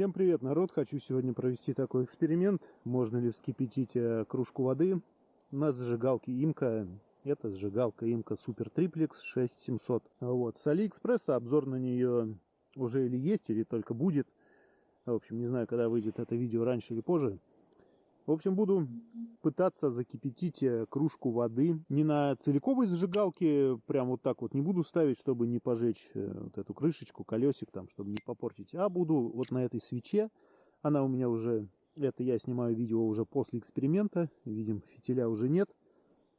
Всем привет, народ! Хочу сегодня провести такой эксперимент. Можно ли вскипятить кружку воды на зажигалке Имка. Это зажигалка Имка Супер Триплекс 6700. Вот, с Алиэкспресса. Обзор на нее уже или есть, или только будет. В общем, не знаю, когда выйдет это видео, раньше или позже. В общем, буду пытаться закипятить кружку воды. Не на целиковой зажигалке, прям вот так вот не буду ставить, чтобы не пожечь вот эту крышечку, колесик там, чтобы не попортить. А буду вот на этой свече. Она у меня уже, это я снимаю видео уже после эксперимента. Видим, фитиля уже нет.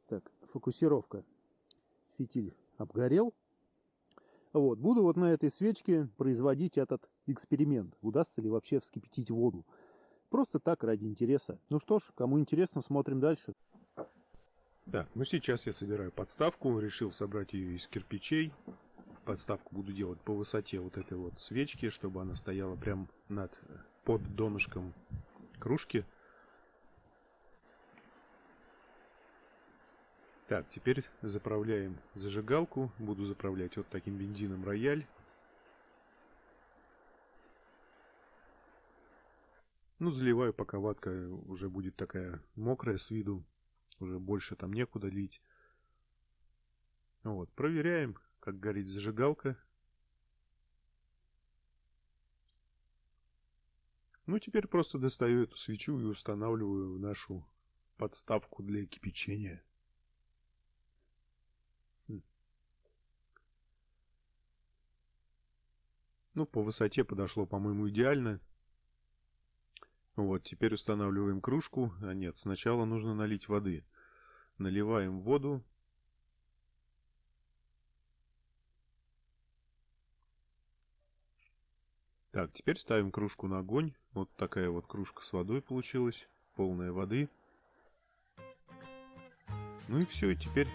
Так, фокусировка. Фитиль обгорел. Вот, буду вот на этой свечке производить этот эксперимент. Удастся ли вообще вскипятить воду. Просто так, ради интереса. Ну что ж, кому интересно, смотрим дальше. Так, ну сейчас я собираю подставку. Решил собрать ее из кирпичей. Подставку буду делать по высоте вот этой вот свечки, чтобы она стояла прям под донышком кружки. Так, теперь заправляем зажигалку. Буду заправлять вот таким бензином Рояль. Ну, заливаю, пока ватка уже будет такая мокрая с виду. Уже больше там некуда лить. Вот, проверяем, как горит зажигалка. Ну, теперь просто достаю эту свечу и устанавливаю в нашу подставку для кипячения. Ну, по высоте подошло, по-моему, идеально. Вот, теперь устанавливаем кружку. А нет, сначала нужно налить воды. Наливаем воду. Так, теперь ставим кружку на огонь. Вот такая вот кружка с водой получилась. Полная воды. Ну и все, и теперь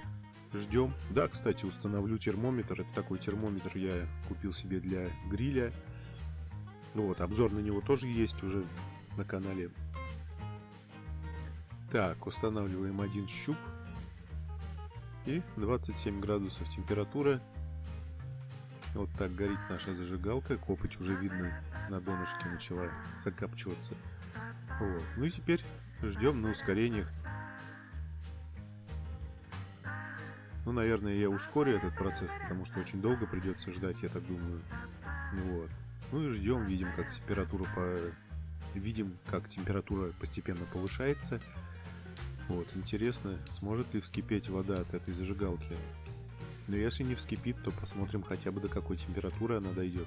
ждем. Да, кстати, установлю термометр. Это такой термометр я купил себе для гриля. Ну вот, обзор на него тоже есть уже на канале. Так, устанавливаем один щуп. И 27 градусов температура. Вот так горит наша зажигалка. Копоть уже видно на донышке начала закапчиваться. Вот. Ну и теперь ждем на ускорениях. Ну, наверное, я ускорю этот процесс, потому что очень долго придется ждать, я так думаю. Вот. Ну и ждем, видим, как температура постепенно повышается. Вот, интересно, сможет ли вскипеть вода от этой зажигалки. Но если не вскипит, то посмотрим хотя бы до какой температуры она дойдет.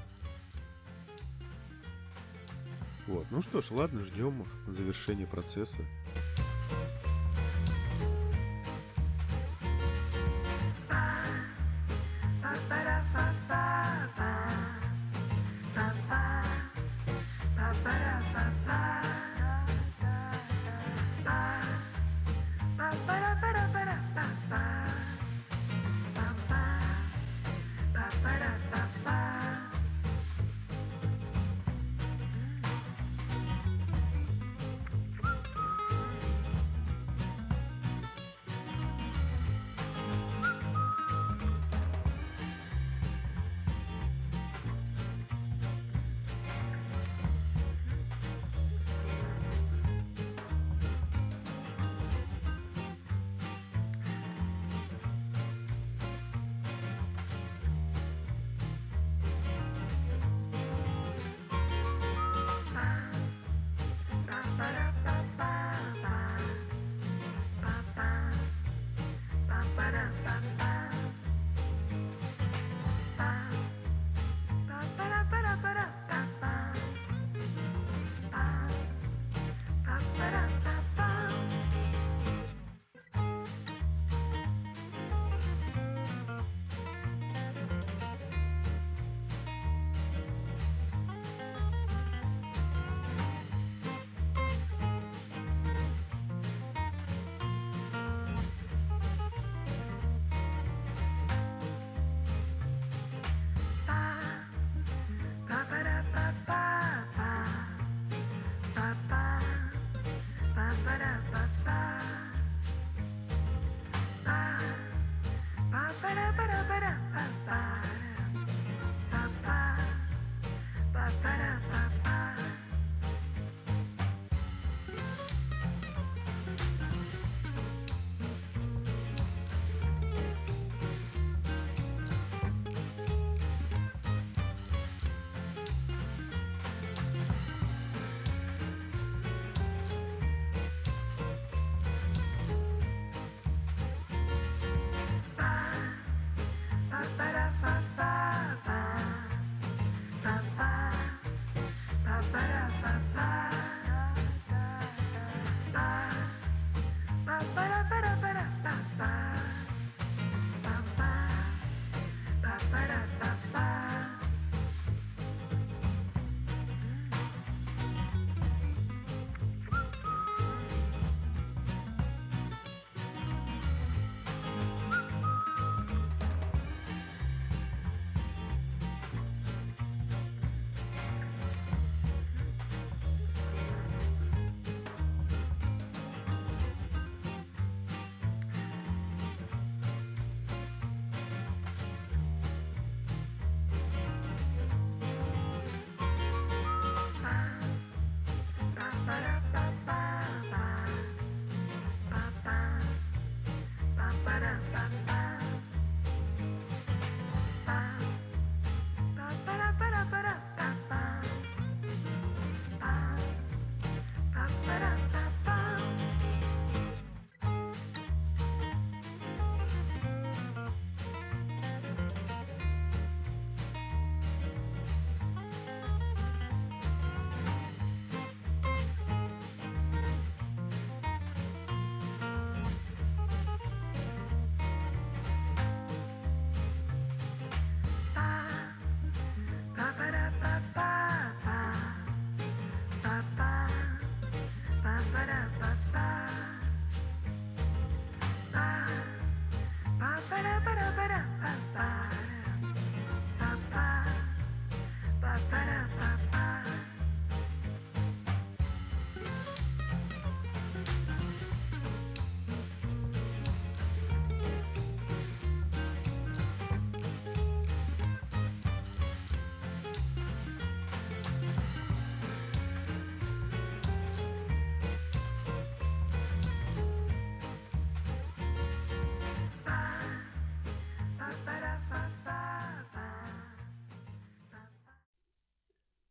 Вот, ну что ж, ладно, ждем завершения процесса.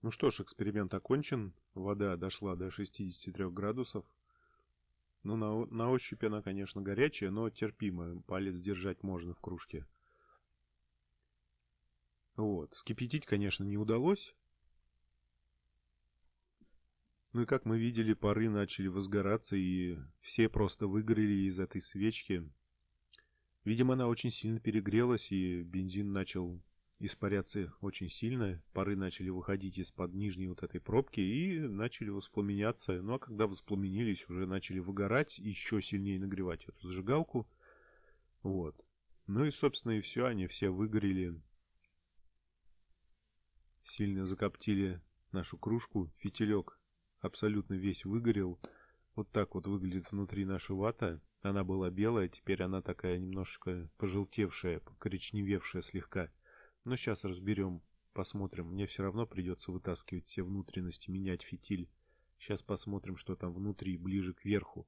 Ну что ж, эксперимент окончен. Вода дошла до 63 градусов. Ну, на ощупь она, конечно, горячая, но терпимая. Палец держать можно в кружке. Вот. Вскипятить, конечно, не удалось. Ну и как мы видели, пары начали возгораться, и все просто выгорели из этой свечки. Видимо, она очень сильно перегрелась, и бензин начал испаряться очень сильно. Пары начали выходить из-под нижней вот этой пробки и начали воспламеняться. Ну а когда воспламенились, уже начали выгорать и еще сильнее нагревать эту зажигалку. Вот. Ну и, собственно, и все. Они все выгорели. Сильно закоптили нашу кружку. Фитилек абсолютно весь выгорел. Вот так вот выглядит внутри наша вата. Она была белая, теперь она такая немножечко пожелтевшая, покоричневевшая слегка. Но сейчас разберем, посмотрим. Мне все равно придется вытаскивать все внутренности, менять фитиль. Сейчас посмотрим, что там внутри, ближе к верху.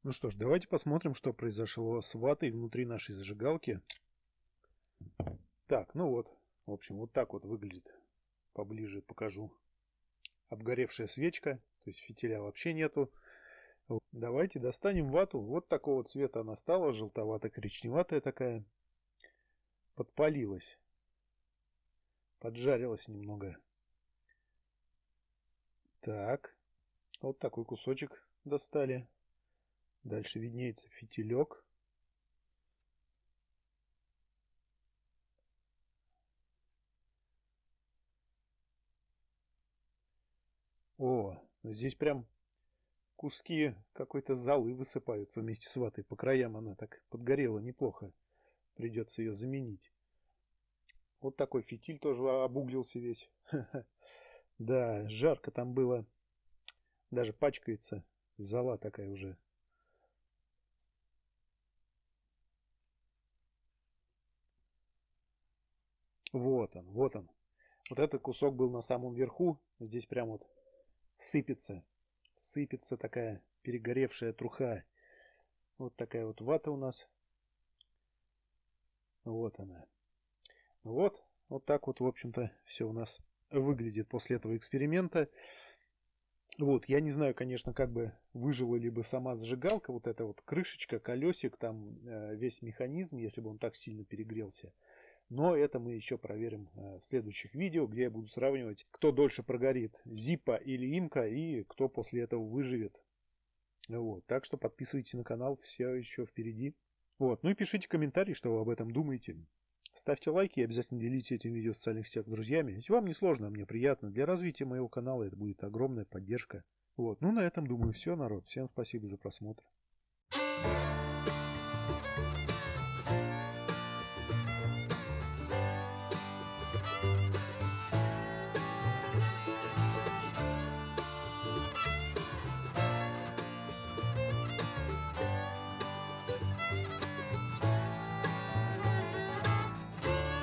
Ну что ж, давайте посмотрим, что произошло с ватой внутри нашей зажигалки. Так, ну вот, в общем, вот так вот выглядит. Поближе покажу. Обгоревшая свечка, то есть фитиля вообще нету. Давайте достанем вату. Вот такого цвета она стала, желтовато-коричневатая такая. Подпалилась. Поджарилась немного. Так, вот такой кусочек достали. Дальше виднеется фитилек. О, здесь прям куски какой-то золы высыпаются вместе с ватой. По краям она так подгорела неплохо. Придется ее заменить. Вот такой фитиль тоже обуглился весь. Да, жарко там было. Даже пачкается. Зола такая уже. Вот он, вот он. Вот этот кусок был на самом верху. Здесь прям вот сыпется. Сыпется такая перегоревшая труха. Вот такая вот вата у нас. Вот она. Вот. Вот так вот, в общем-то, все у нас выглядит после этого эксперимента. Вот, я не знаю, конечно, как бы выжила ли бы сама зажигалка, вот эта вот крышечка, колесик, там весь механизм, если бы он так сильно перегрелся. Но это мы еще проверим в следующих видео, где я буду сравнивать, кто дольше прогорит, Zippo или Imco, и кто после этого выживет. Вот, так что подписывайтесь на канал, все еще впереди. Вот, ну и пишите комментарии, что вы об этом думаете. Ставьте лайки и обязательно делитесь этим видео в социальных сетях с друзьями. Ведь вам не сложно, а мне приятно. Для развития моего канала это будет огромная поддержка. Вот, ну на этом, думаю, все, народ. Всем спасибо за просмотр.